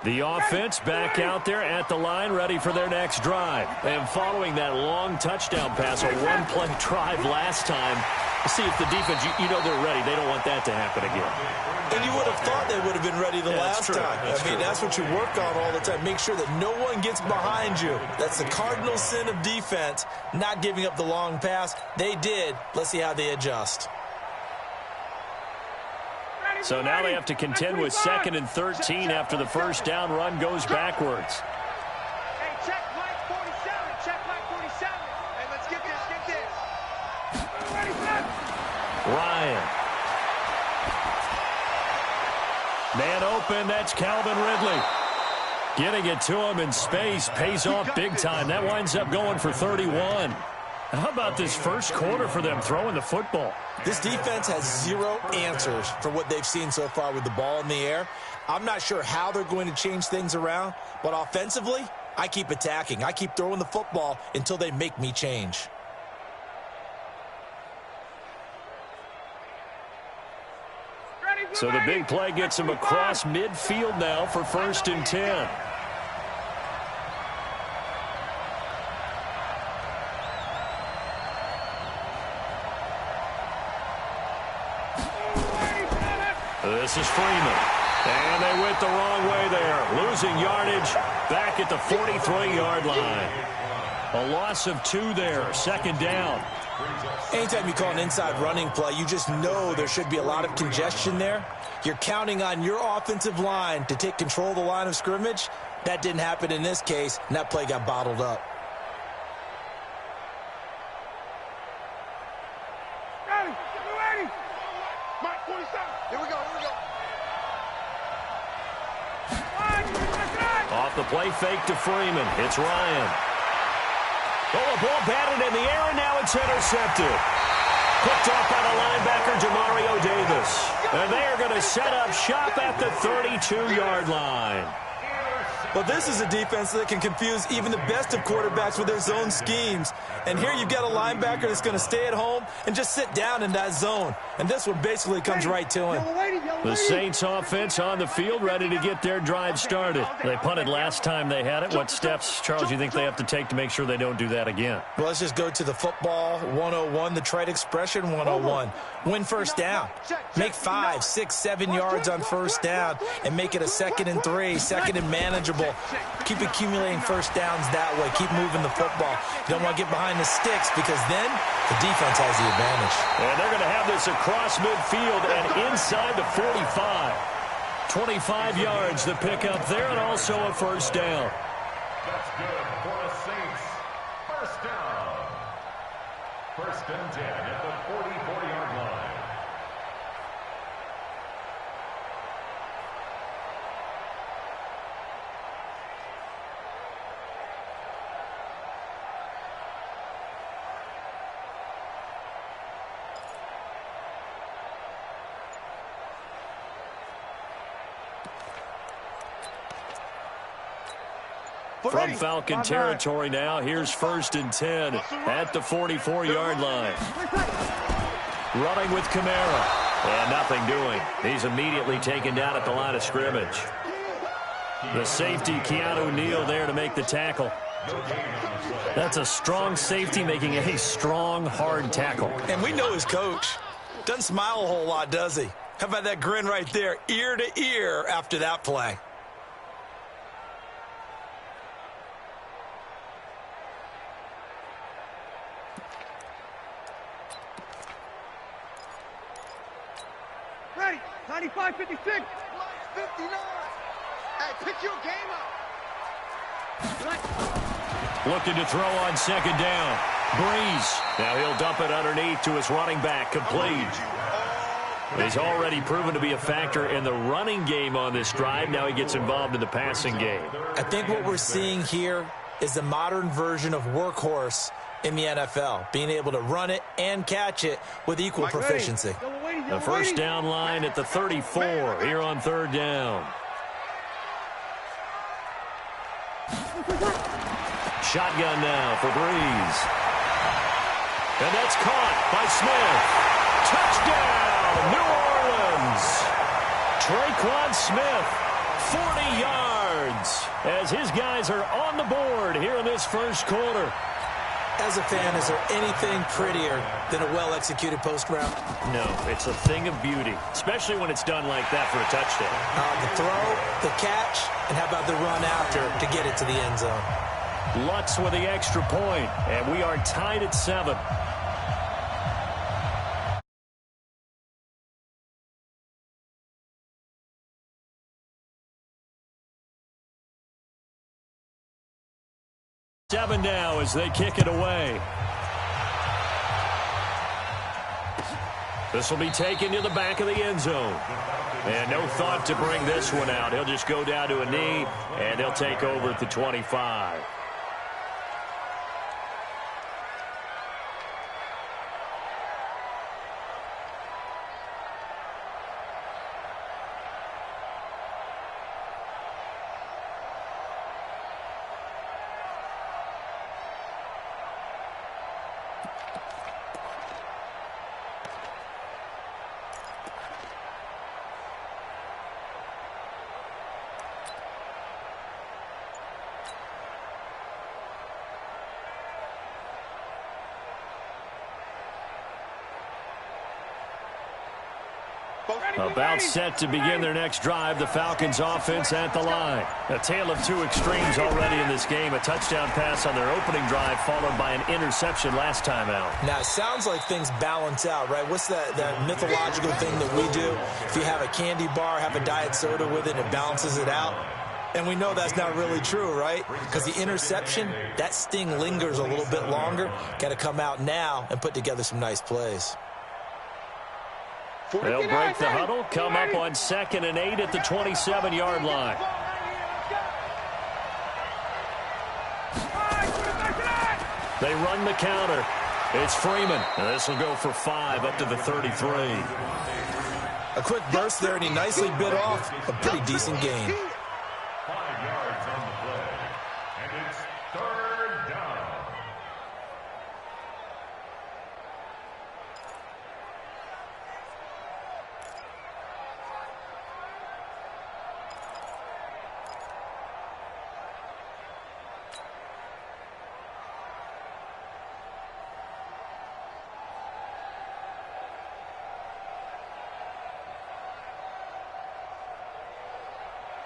The offense back out there at the line, ready for their next drive. And following that long touchdown pass, a one-play drive last time, see if the defense, you know they're ready. They don't want that to happen again. And you would have thought they would have been ready the last time. That's what you work on all the time. Make sure that no one gets behind you. That's the cardinal sin of defense, not giving up the long pass. They did. Let's see how they adjust. So now they have to contend with 2nd and 13 after the first down run goes backwards. Hey, check Mike 47. Check Mike 47. Hey, let's get this. Ryan. Man open, that's Calvin Ridley. Getting it to him in space pays off big time. That winds up going for 31. How about this first quarter for them throwing the football? This defense has zero answers for what they've seen so far with the ball in the air. I'm not sure how they're going to change things around, but offensively, I keep attacking. I keep throwing the football until they make me change. So the big play gets him across midfield now for 1st and 10. This is Freeman. And they went the wrong way there. Losing yardage back at the 43-yard line. A loss of 2 there. 2nd down. Anytime you call an inside running play, you just know there should be a lot of congestion there. You're counting on your offensive line to take control of the line of scrimmage. That didn't happen in this case, and that play got bottled up. Ready. Mike 47. Here we go. Off the play fake to Freeman. It's Ryan. Oh, a ball batted in the air, and now it's intercepted. Picked off by the linebacker, Jamario Davis. And they are going to set up shop at the 32-yard line. Well, this is a defense that can confuse even the best of quarterbacks with their zone schemes. And here you've got a linebacker that's going to stay at home and just sit down in that zone. And this one basically comes right to him. The Saints offense on the field, ready to get their drive started. They punted last time they had it. What steps, Charles, you think they have to take to make sure they don't do that again? Well, let's just go to the football 101, the trite expression 101. Win first down. Make 5, 6, 7 yards on first down and make it a 2nd and 3, 2nd and manageable. Keep accumulating first downs that way. Keep moving the football. You don't want to get behind the sticks because then the defense has the advantage. And they're going to have this across midfield and inside the 45. 25 yards the pickup there and also a first down. That's good for the Saints. First down. 1st and 10 at the 44-yard line. From Falcon territory now, here's 1st and 10 at the 44-yard line. Running with Kamara. And nothing doing. He's immediately taken down at the line of scrimmage. The safety, Keanu Neal, there to make the tackle. That's a strong safety making a strong, hard tackle. And we know his coach. Doesn't smile a whole lot, does he? How about that grin right there, ear to ear after that play? Ready. 95, 56. 59. Hey, pick your game up. Looking to throw on 2nd down. Breeze. Now he'll dump it underneath to his running back. Complete. He's already proven to be a factor in the running game on this drive. Now he gets involved in the passing game. I think what we're seeing here is the modern version of workhorse in the NFL, being able to run it and catch it with equal proficiency. The first down line at the 34 here on 3rd down. Shotgun now for Breeze. And that's caught by Smith. Touchdown, New Orleans. Traquan Smith, 40 yards. yards as his guys are on the board here in this first quarter. As a fan, is there anything prettier than a well-executed post route? No, it's a thing of beauty, especially when it's done like that for a touchdown. The throw, the catch, and how about the run after to get it to the end zone? Lutz with the extra point, and we are tied at 7. Seven now as they kick it away. This will be taken to the back of the end zone. And no thought to bring this one out. He'll just go down to a knee, and they'll take over at the 25. About set to begin their next drive, the Falcons offense at the line. A tale of two extremes already in this game. A touchdown pass on their opening drive followed by an interception last time out. Now, it sounds like things balance out, right? What's that mythological thing that we do? If you have a candy bar, have a diet soda with it, it balances it out. And we know that's not really true, right? Because the interception, that sting lingers a little bit longer. Got to come out now and put together some nice plays. They'll break the huddle, come up on 2nd and 8 at the 27-yard line. They run the counter. It's Freeman. And this will go for 5 up to the 33. A quick burst there, and he nicely bit off a pretty decent gain. 5 yards on the play. And it's 3rd down.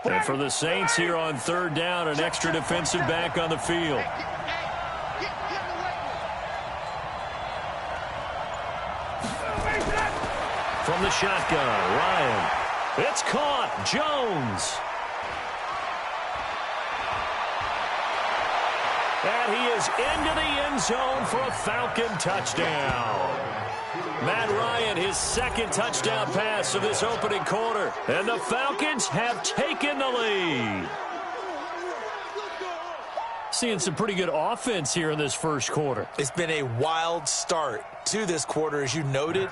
And for the Saints here on 3rd down, an extra defensive back on the field. From the shotgun, Ryan. It's caught. Jones. And he is into the end zone for a Falcon touchdown. Matt Ryan, his 2nd touchdown pass of this opening quarter. And the Falcons have taken the lead. Seeing some pretty good offense here in this first quarter. It's been a wild start to this quarter, as you noted.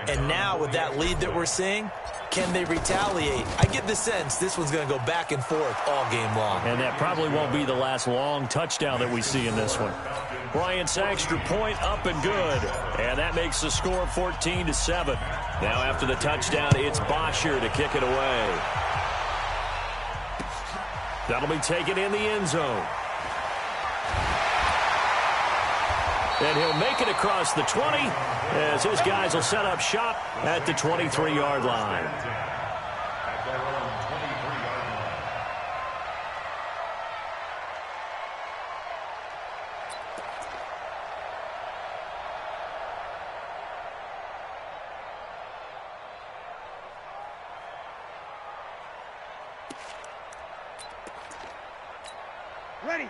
And now with that lead that we're seeing, can they retaliate? I get the sense this one's going to go back and forth all game long. And that probably won't be the last long touchdown that we see in this one. Bryant's extra point up and good. And that makes the score 14-7. Now after the touchdown, it's Bosher to kick it away. That'll be taken in the end zone. And he'll make it across the 20 as his guys will set up shop at the 23-yard line. At their own 23-yard line.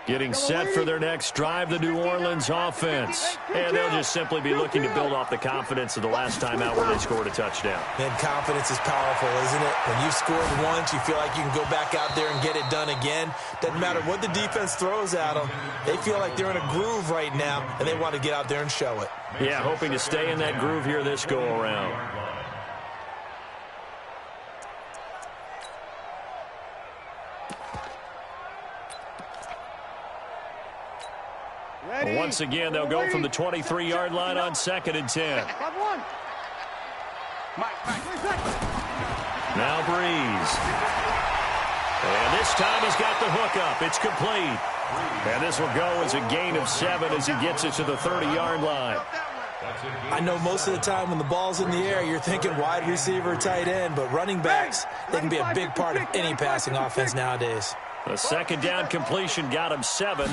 Getting set for their next drive, the New Orleans offense. And they'll just simply be looking to build off the confidence of the last time out where they scored a touchdown. And confidence is powerful, isn't it? When you've scored once, you feel like you can go back out there and get it done again. Doesn't matter what the defense throws at them. They feel like they're in a groove right now, and they want to get out there and show it. Yeah, hoping to stay in that groove here this go-around. Once again, they'll go from the 23-yard line on 2nd and 10. Now Breeze. And this time he's got the hook up. It's complete. And this will go as a gain of 7 as he gets it to the 30-yard line. I know most of the time when the ball's in the air, you're thinking wide receiver, tight end, but running backs, they can be a big part of any passing offense nowadays. The second down completion got him 7.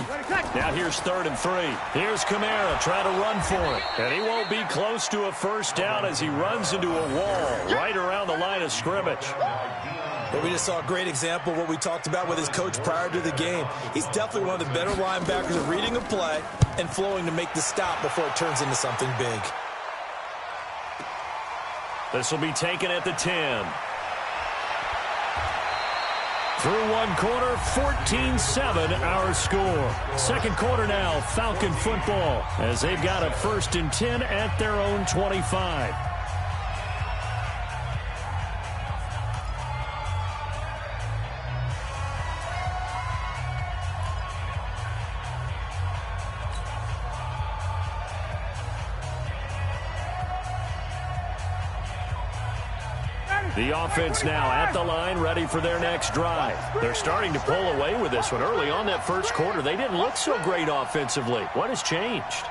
Now here's 3rd and 3. Here's Kamara trying to run for it. And he won't be close to a first down as he runs into a wall right around the line of scrimmage. But we just saw a great example of what we talked about with his coach prior to the game. He's definitely one of the better linebackers at reading a play and flowing to make the stop before it turns into something big. This will be taken at the 10. Through one quarter, 14-7 our score. Second quarter now, Falcon football, as they've got a 1st and 10 at their own 25. The offense now at the line, ready for their next drive. They're starting to pull away with this one. Early on that first quarter, they didn't look so great offensively. What has changed?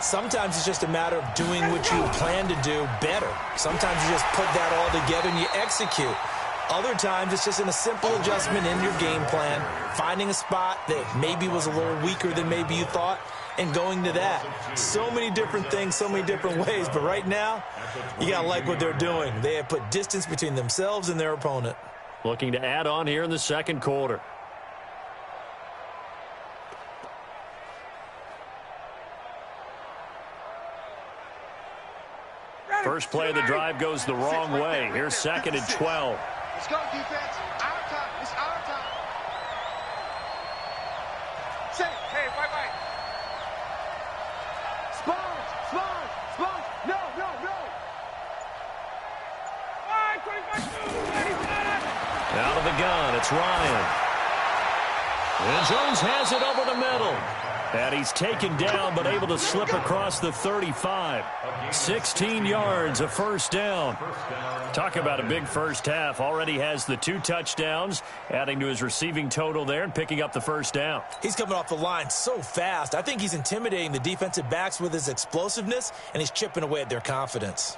Sometimes it's just a matter of doing what you plan to do better. Sometimes you just put that all together and you execute. Other times it's just in a simple adjustment in your game plan, finding a spot that maybe was a little weaker than maybe you thought, and going to that. So many different things, so many different ways, but right now, you got to like what they're doing. They have put distance between themselves and their opponent. Looking to add on here in the second quarter. First play of the drive goes the wrong way. Here's 2nd and 12. Let's go, defense. Our time. It's our time. Say, hey, white. Sponge. No. Out of the gun, it's Ryan. And Jones has it over the middle. And he's taken down, but able to slip across the 35. 16 yards, a first down. Talk about a big first half. Already has the 2 touchdowns, adding to his receiving total there and picking up the first down. He's coming off the line so fast. I think he's intimidating the defensive backs with his explosiveness, and he's chipping away at their confidence.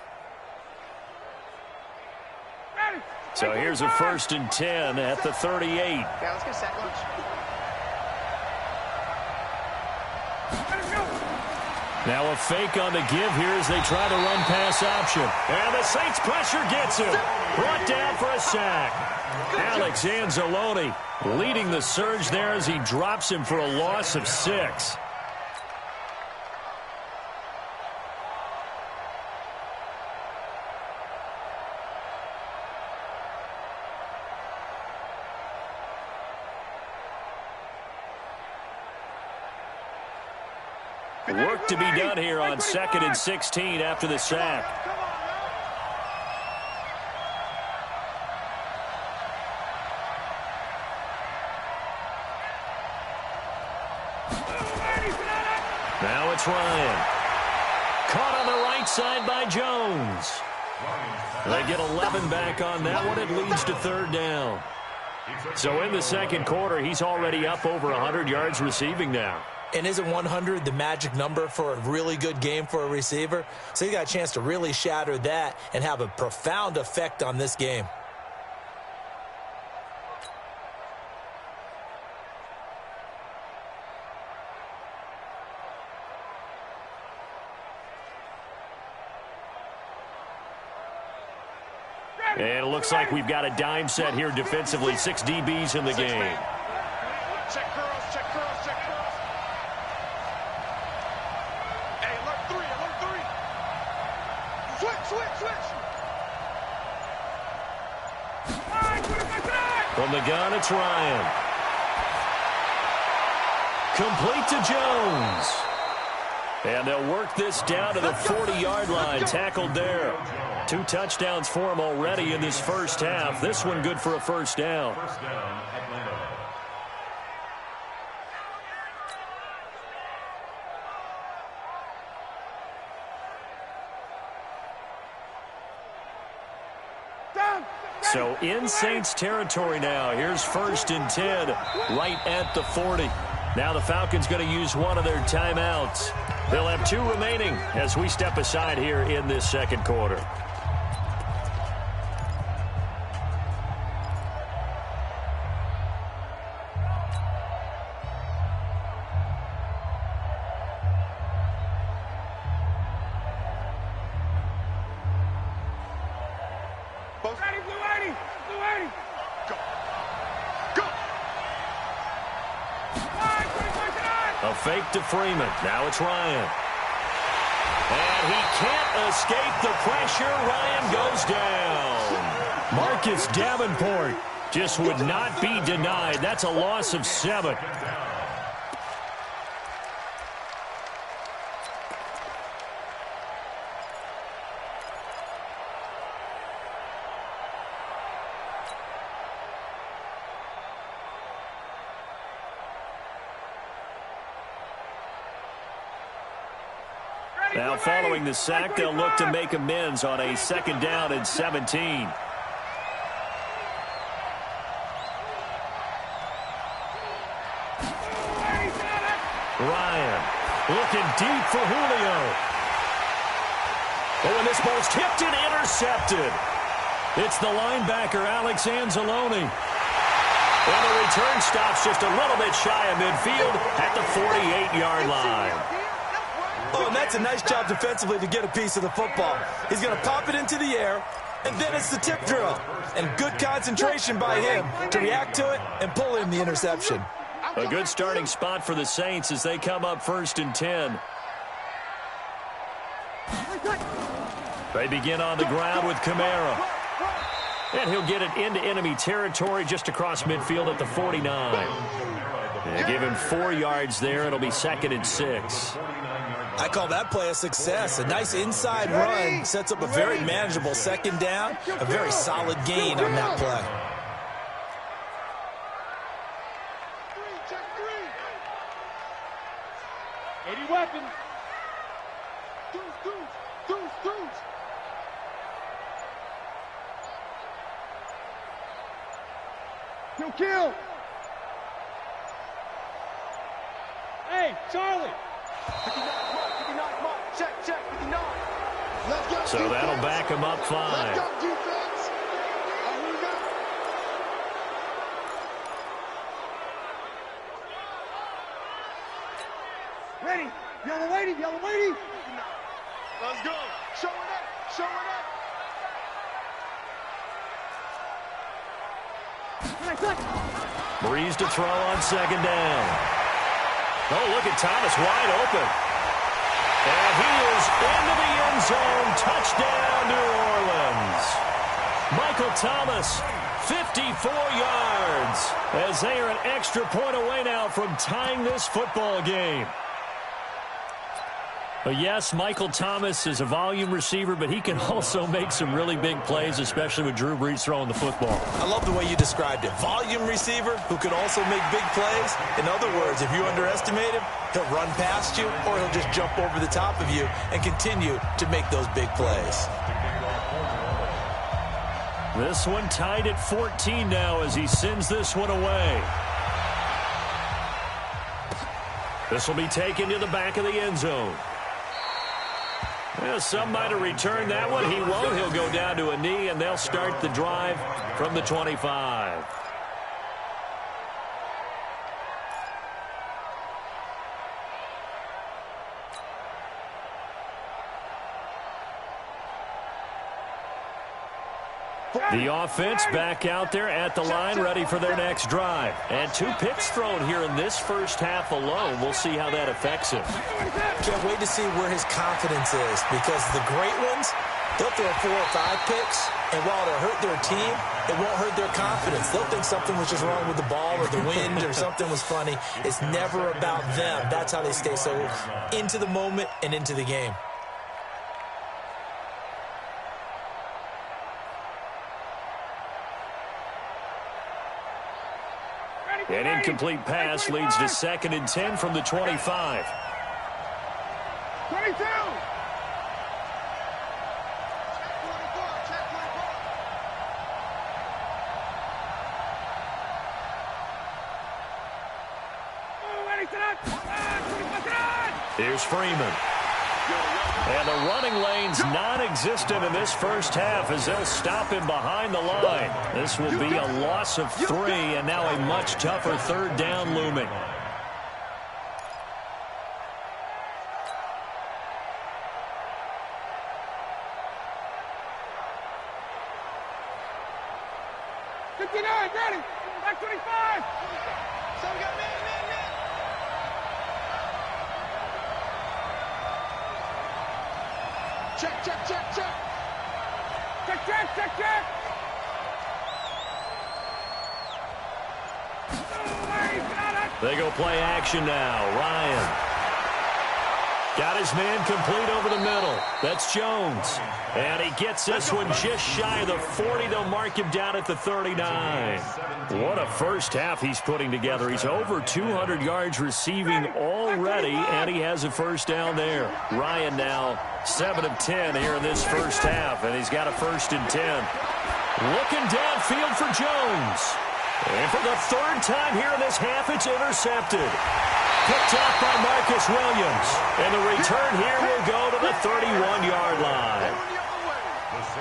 So here's a 1st and 10 at the 38. Yeah, let's get a sack lunch. Now a fake on the give here as they try to run pass option. And the Saints pressure gets him. Brought down for a sack. Alex Anzalone leading the surge there as he drops him for a loss of 6. Work to be done here on 2nd and 16 after the sack. Now it's Ryan. Caught on the right side by Jones. They get 11 back on that one. It leads to 3rd down. So in the second quarter, he's already up over 100 yards receiving now. And isn't 100 the magic number for a really good game for a receiver? So he got a chance to really shatter that and have a profound effect on this game. And it looks like we've got a dime set here defensively. 6 DBs in the game. Check curls. Hey, alert 3. Switch. From the gun, it's Ryan. Complete to Jones. And they'll work this down to the 40-yard line. Tackled there. 2 touchdowns for him already in this first half. This one good for a first down. So in Saints territory now. Here's 1st and 10 right at the 40. Now the Falcons going to use one of their timeouts. They'll have 2 remaining as we step aside here in this second quarter. A fake to Freeman. Now it's Ryan. And he can't escape the pressure. Ryan goes down. Marcus Davenport just would not be denied. That's a loss of 7. Now following the sack, they'll look to make amends on a 2nd down and 17. Ryan looking deep for Julio. Oh, and this ball's tipped and intercepted. It's the linebacker, Alex Anzalone. And the return stops just a little bit shy of midfield at the 48-yard line. Oh, and that's a nice job defensively to get a piece of the football. He's going to pop it into the air, and then it's the tip drill. And good concentration by him to react to it and pull in the interception. A good starting spot for the Saints as they come up 1st and 10. They begin on the ground with Kamara. And he'll get it into enemy territory just across midfield at the 49. They give him 4 yards there. It'll be 2nd and 6. I call that play a success. A nice inside run sets up a very manageable 2nd down. A very solid gain on that play. Any weapons? Deuce. Kill. Hey, Charlie. 59, check, 59. Let's go, so that'll back him up 5. Let's go, defense. Ready. Yellow lady. Let's go. Show it up. Breeze to throw on 2nd down. Oh, look at Thomas wide open. And he is into the end zone. Touchdown, New Orleans. Michael Thomas, 54 yards, as they are an extra point away now from tying this football game. Yes, Michael Thomas is a volume receiver, but he can also make some really big plays, especially with Drew Brees throwing the football. I love the way you described it. Volume receiver who can also make big plays. In other words, if you underestimate him, he'll run past you or he'll just jump over the top of you and continue to make those big plays. This one tied at 14 now as he sends this one away. This will be taken to the back of the end zone. Well, some might have returned that one. He won't. He'll go down to a knee, and they'll start the drive from the 25. The offense back out there at the line, ready for their next drive. And 2 picks thrown here in this first half alone. We'll see how that affects him. Can't wait to see where his confidence is, because the great ones, they'll throw 4 or 5 picks, and while it'll hurt their team, it won't hurt their confidence. They'll think something was just wrong with the ball or the wind or something was funny. It's never about them. That's how they stay so into the moment and into the game. An incomplete pass leads to 2nd and 10 from the 25. 22. Here's Freeman. And the running lane's non-existent in this first half as they'll stop him behind the line. This will be a loss of 3, and now a much tougher third down looming. Ready. Back 25. So we got man. Check. Check. They go play action now. Ryan. Got his man complete over the middle. That's Jones. And he gets this one just shy of the 40. They'll mark him down at the 39. What a first half he's putting together. He's over 200 yards receiving already, and he has a first down there. Ryan now 7 of 10 here in this first half, and he's got a 1st and 10. Looking downfield for Jones. And for the 3rd time here in this half, it's intercepted. Picked off by Marcus Williams. And the return here will go to the 31-yard line.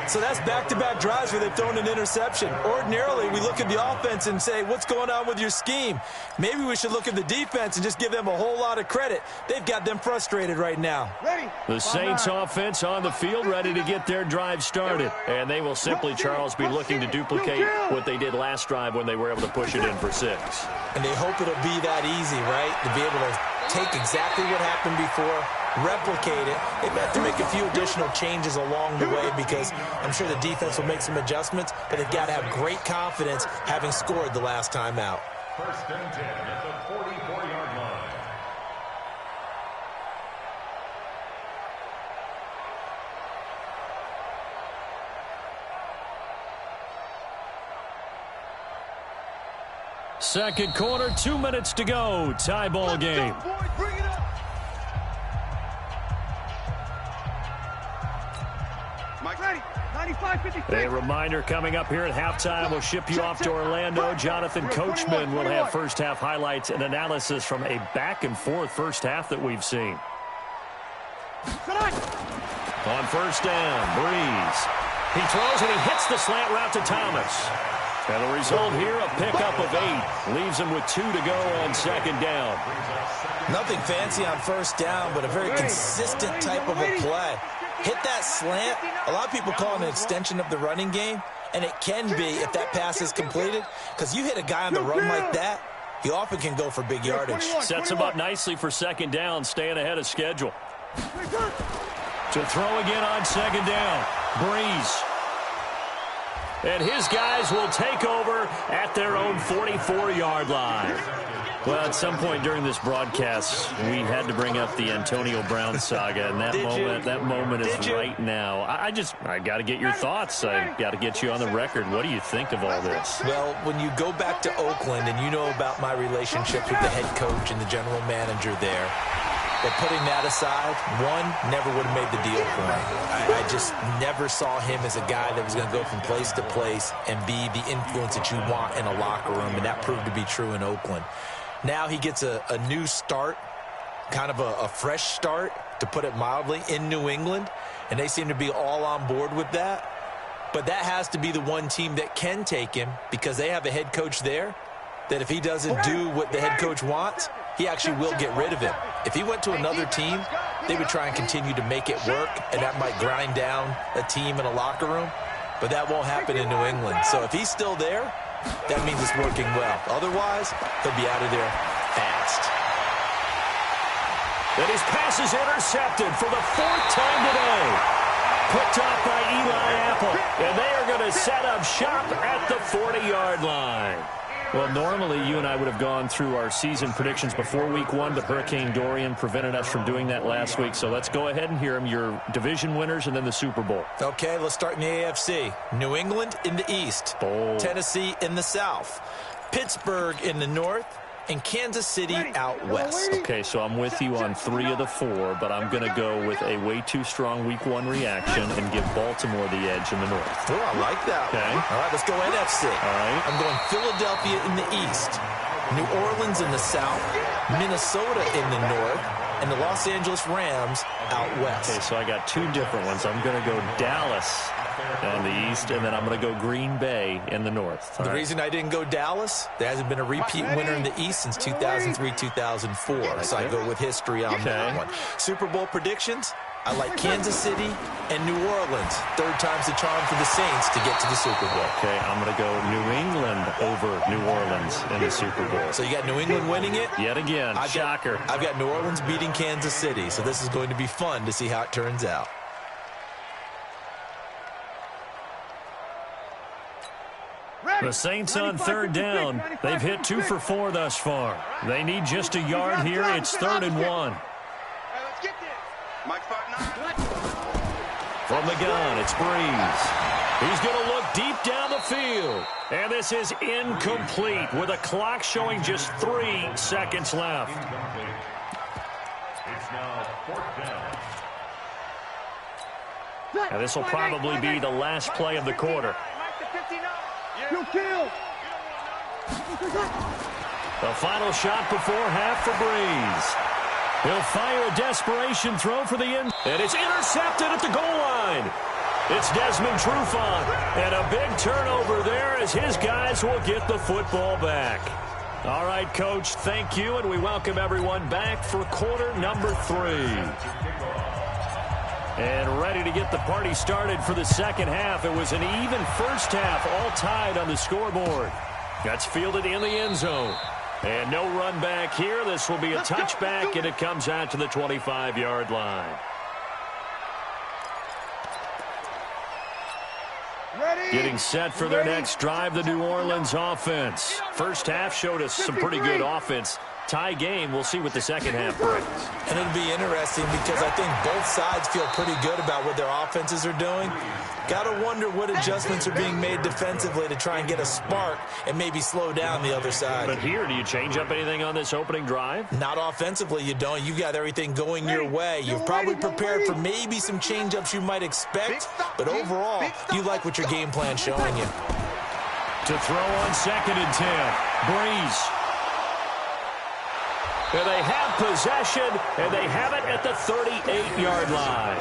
So that's back-to-back drives where they've thrown an interception. Ordinarily, we look at the offense and say, what's going on with your scheme? Maybe we should look at the defense and just give them a whole lot of credit. They've got them frustrated right now. The Saints offense on the field ready to get their drive started. And they will simply, Charles, be looking to duplicate what they did last drive when they were able to push it in for 6. And they hope it'll be that easy, right? To be able to take exactly what happened before, replicate it. They've got to make a few additional changes along the way because I'm sure the defense will make some adjustments, but they've got to have great confidence having scored the last time out. 1st and 10 at the 44-yard line. Second quarter, 2 minutes to go. Tie ball game. A reminder coming up here at halftime. We'll ship you off to Orlando. Jonathan Coachman will have first half highlights and analysis from a back-and-forth first half that we've seen. On first down, Breeze. He throws and he hits the slant route to Thomas. And the result here, a pickup of 8. Leaves him with 2 to go on 2nd down. Nothing fancy on first down, but a very consistent type of a play. Hit that slant. A lot of people call it an extension of the running game, and it can be if that pass is completed, because you hit a guy on the run like that, he often can go for big yardage. Sets him up nicely for 2nd down, staying ahead of schedule. To throw again on 2nd down, Breeze. And his guys will take over at their own 44-yard line. Well, at some point during this broadcast, we had to bring up the Antonio Brown saga, and that moment is right now. I got to get your thoughts. I got to get you on the record. What do you think of all this? Well, when you go back to Oakland, and you know about my relationship with the head coach and the general manager there, but putting that aside, one, never would have made the deal for me. I just never saw him as a guy that was going to go from place to place and be the influence that you want in a locker room, and that proved to be true in Oakland. Now he gets a new start, kind of a fresh start, to put it mildly, in New England, and they seem to be all on board with that. But that has to be the one team that can take him, because they have a head coach there that if he doesn't do what the head coach wants, he actually will get rid of him. If he went to another team, they would try and continue to make it work, and that might grind down a team in a locker room, but that won't happen in New England. So if he's still there, that means it's working well. Otherwise, he'll be out of there fast. And his pass is intercepted for the 4th time today. Picked off by Eli Apple. And they are going to set up shop at the 40-yard line. Well, normally you and I would have gone through our season predictions before week 1, but Hurricane Dorian prevented us from doing that last week. So let's go ahead and hear them, your division winners and then the Super Bowl. Okay, let's start in the AFC. New England in the East. Bold. Tennessee in the South. Pittsburgh in the North. And Kansas City out west. Okay, so I'm with you on 3 of the 4, but I'm going to go with a way too strong week 1 reaction and give Baltimore the edge in the North. Oh, I like that. Okay. All right, let's go NFC. All right. I'm going Philadelphia in the East. New Orleans in the south, Minnesota in the north, and the Los Angeles Rams out west. Okay, so I got two different ones. I'm going to go Dallas on the east, and then I'm going to go Green Bay in the north. The reason I didn't go Dallas, there hasn't been a repeat winner in the East since 2003-2004, so I go with history on that one. Super Bowl predictions, I like Kansas City and New Orleans. Third time's the charm for the Saints to get to the Super Bowl. Okay, I'm going to go New England over New Orleans in the Super Bowl. So you got New England winning it? Yet again, shocker. I've got New Orleans beating Kansas City, so this is going to be fun to see how it turns out. The Saints on third down. They've hit 2 for 4 thus far. They need just a yard here. It's 3rd and 1. From the gun, it's Breeze. He's going to look deep down the field. And this is incomplete with a clock showing just 3 seconds left. It's now 4th down. And this will probably be the last play of the quarter. The final shot before half for Breeze. He'll fire a desperation throw for the end. And it's intercepted at the goal line. It's Desmond Trufant. And a big turnover there as his guys will get the football back. All right, Coach, thank you. And we welcome everyone back for quarter number 3. And ready to get the party started for the second half. It was an even first half, all tied on the scoreboard. That's fielded in the end zone. And no run back here. This will be a touchback, and it comes out to the 25-yard line. Getting set for their next drive, the New Orleans offense. First half showed us some pretty good offense. Tie game. We'll see what the second half brings. And it'll be interesting because I think both sides feel pretty good about what their offenses are doing. Got to wonder what adjustments are being made defensively to try and get a spark and maybe slow down the other side. But here, do you change up anything on this opening drive? Not offensively, you don't. You got everything going your way. You've probably prepared for maybe some change-ups you might expect, but overall, you like what your game plan's showing you. To throw on 2nd and 10. Breeze. And they have possession, and they have it at the 38-yard line.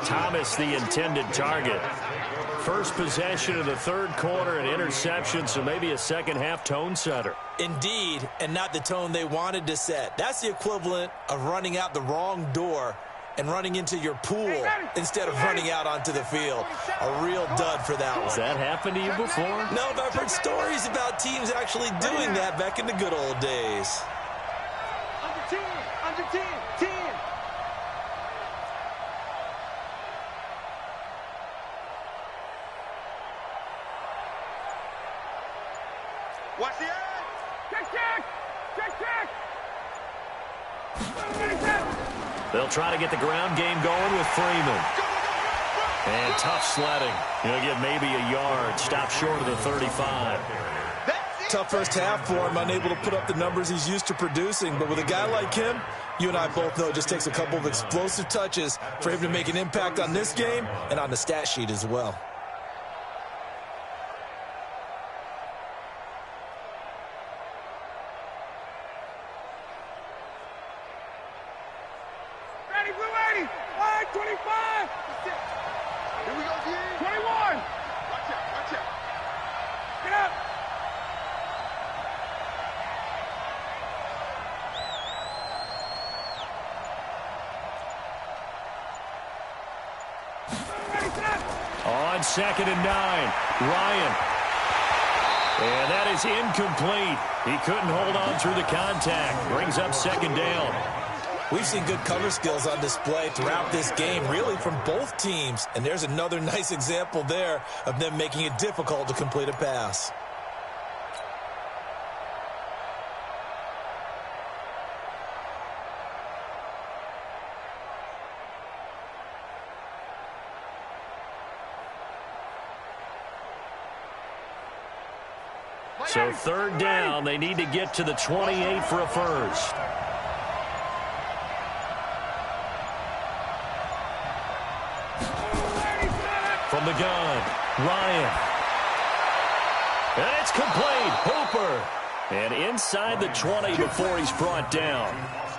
Thomas, the intended target. First possession of the third quarter, an interception, so maybe a second-half tone setter. Indeed, and not the tone they wanted to set. That's the equivalent of running out the wrong door and running into your pool instead of running out onto the field. A real dud for that one. Has that happened to you before? No, but I've heard stories about teams actually doing that back in the good old days. Under 10, 10. Watch the end. Check. They'll try to get the ground game going with Freeman. And tough sledding. He'll get maybe a yard. Stop short of the 35. Tough first half for him, unable to put up the numbers he's used to producing. But with a guy like him, you and I both know it just takes a couple of explosive touches for him to make an impact on this game and on the stat sheet as well. Ready, blue 80. All right, 25. Here we go, D. 21. Watch out. Get up. On 2nd and 9, Ryan. And that is incomplete. He couldn't hold on through the contact. Brings up 2nd down. We've seen good cover skills on display throughout this game, really from both teams. And there's another nice example there of them making it difficult to complete a pass. So 3rd down, they need to get to the 28 for a first. From the gun, Ryan. And it's complete. Hooper. And inside the 20 before he's brought down.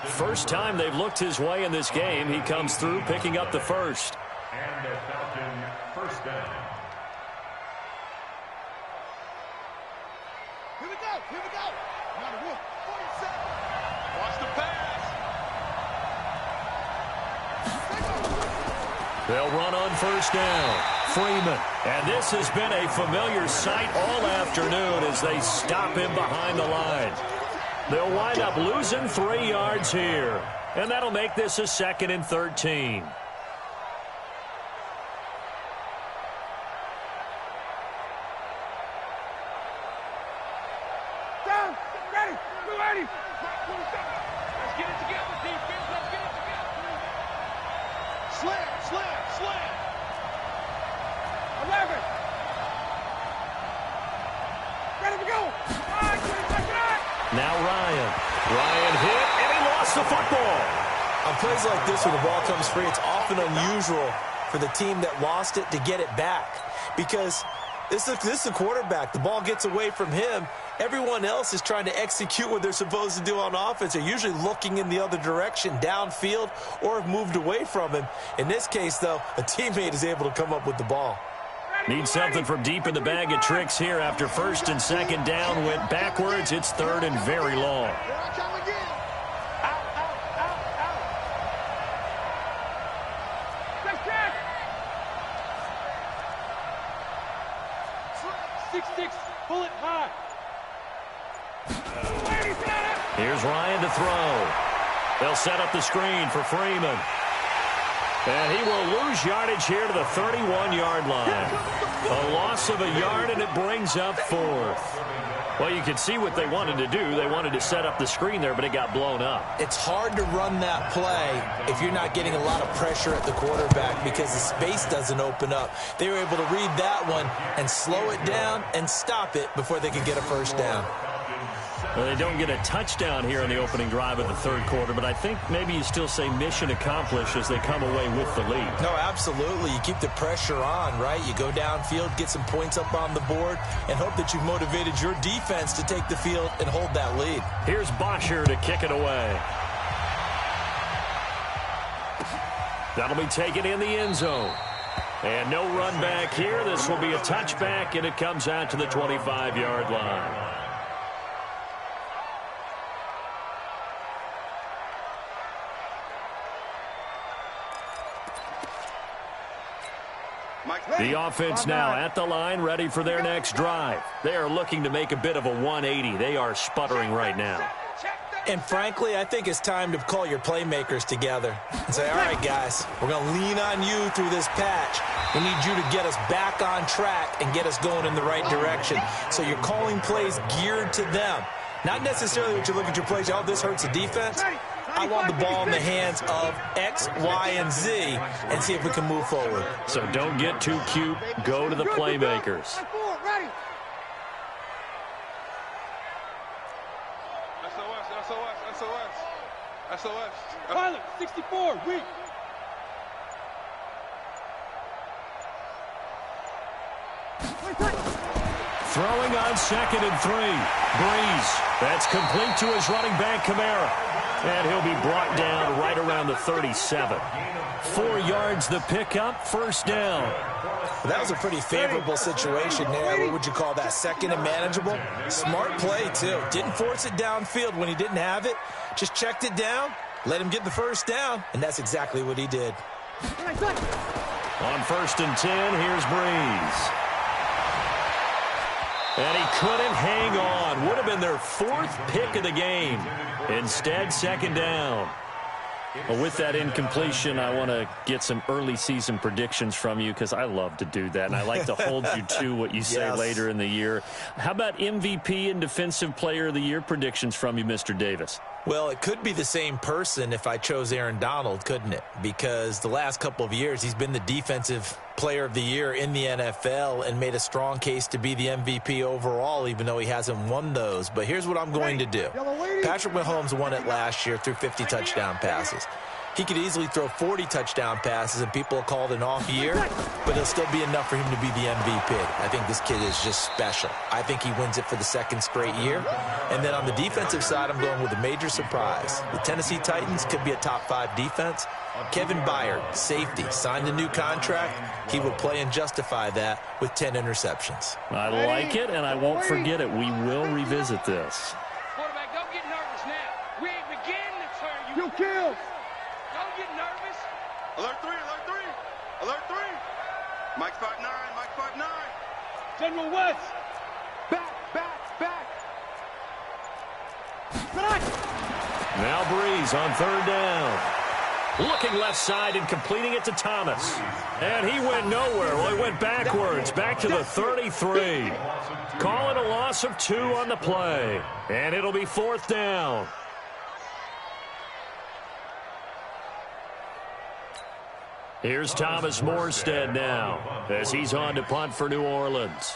First time they've looked his way in this game. He comes through picking up the first. And a Falcon first down. Here we go. Here we go. Not a 47. Watch the pass. They'll run on first down. Freeman. And this has been a familiar sight all afternoon as they stop him behind the line. They'll wind up losing 3 yards here. And that'll make this a 2nd and 13. Down. Ready. We're ready. Let's get it together, defense. Let's get it together. Slam, slam, slam. 11. Ready to go. Now Ryan. Ryan hit, and he lost the football. On plays like this where the ball comes free, it's often unusual for the team that lost it to get it back. Because this is the quarterback. The ball gets away from him. Everyone else is trying to execute what they're supposed to do on offense. They're usually looking in the other direction, downfield, or have moved away from him. In this case, though, a teammate is able to come up with the ball. Need something from deep in the bag of tricks here after 1st and 2nd down. Went backwards. It's 3rd and very long. Here I come again. Out, out, out, out. Let's check. 6-6. Pull it high. Here's Ryan to throw. They'll set up the screen for Freeman. And he will lose yardage here to the 31-yard line. A loss of a yard, and it brings up 4th. Well, you can see what they wanted to do. They wanted to set up the screen there, but it got blown up. It's hard to run that play if you're not getting a lot of pressure at the quarterback because the space doesn't open up. They were able to read that one and slow it down and stop it before they could get a first down. Well, they don't get a touchdown here in the opening drive of the 3rd quarter, but I think maybe you still say mission accomplished as they come away with the lead. No, absolutely. You keep the pressure on, right? You go downfield, get some points up on the board, and hope that you've motivated your defense to take the field and hold that lead. Here's Bosher to kick it away. That'll be taken in the end zone. And no run back here. This will be a touchback, and it comes out to the 25-yard line. The offense now at the line, ready for their next drive. They are looking to make a bit of a 180. They are sputtering right now. And frankly, I think it's time to call your playmakers together and say, all right, guys, we're going to lean on you through this patch. We need you to get us back on track and get us going in the right direction. So you're calling plays geared to them. Not necessarily what you look at your plays, oh, this hurts the defense. I want the ball in the hands of X, Y, and Z and see if we can move forward. So don't get too cute. Go to the playmakers. SOS. Pilot, 64, weak. Throwing on 2nd and 3. Breeze. That's complete to his running back, Kamara. And he'll be brought down right around the 37. 4 yards the pickup, first down. That was a pretty favorable situation there. What would you call that? 2nd and manageable? Smart play, too. Didn't force it downfield when he didn't have it. Just checked it down, let him get the first down, and that's exactly what he did. On 1st and 10, here's Breeze. And he couldn't hang on. Would have been their 4th pick of the game. Instead, 2nd down. Well, with that incompletion, I want to get some early season predictions from you because I love to do that, and I like to hold you to what you say later in the year. How about MVP and Defensive Player of the Year predictions from you, Mr. Davis? Well, it could be the same person if I chose Aaron Donald, couldn't it? Because the last couple of years, he's been the Defensive Player of the Year in the NFL and made a strong case to be the MVP overall, even though he hasn't won those. But here's what I'm going to do. Patrick Mahomes won it last year through 50 touchdown passes. He could easily throw 40 touchdown passes and people will call it an off year, but it'll still be enough for him to be the MVP. I think this kid is just special. I think he wins it for the second straight year. And then on the defensive side, I'm going with a major surprise. The Tennessee Titans could be a top 5 defense. Kevin Byard, safety, signed a new contract. He will play and justify that with 10 interceptions. I like it, and I won't forget it. We will revisit this. Quarterback, don't get nervous now. We ain't beginning to turn you. You kill. Don't get nervous. Alert 3, alert 3. Alert 3. Mike 5'9", Mike 5'9". General West. Back. Now Breeze on 3rd down. Looking left side and completing it to Thomas. And he went nowhere. Well, he went backwards, back to the 33. Calling a loss of 2 on the play. And it'll be 4th down. Here's Thomas Morstead now as he's on to punt for New Orleans.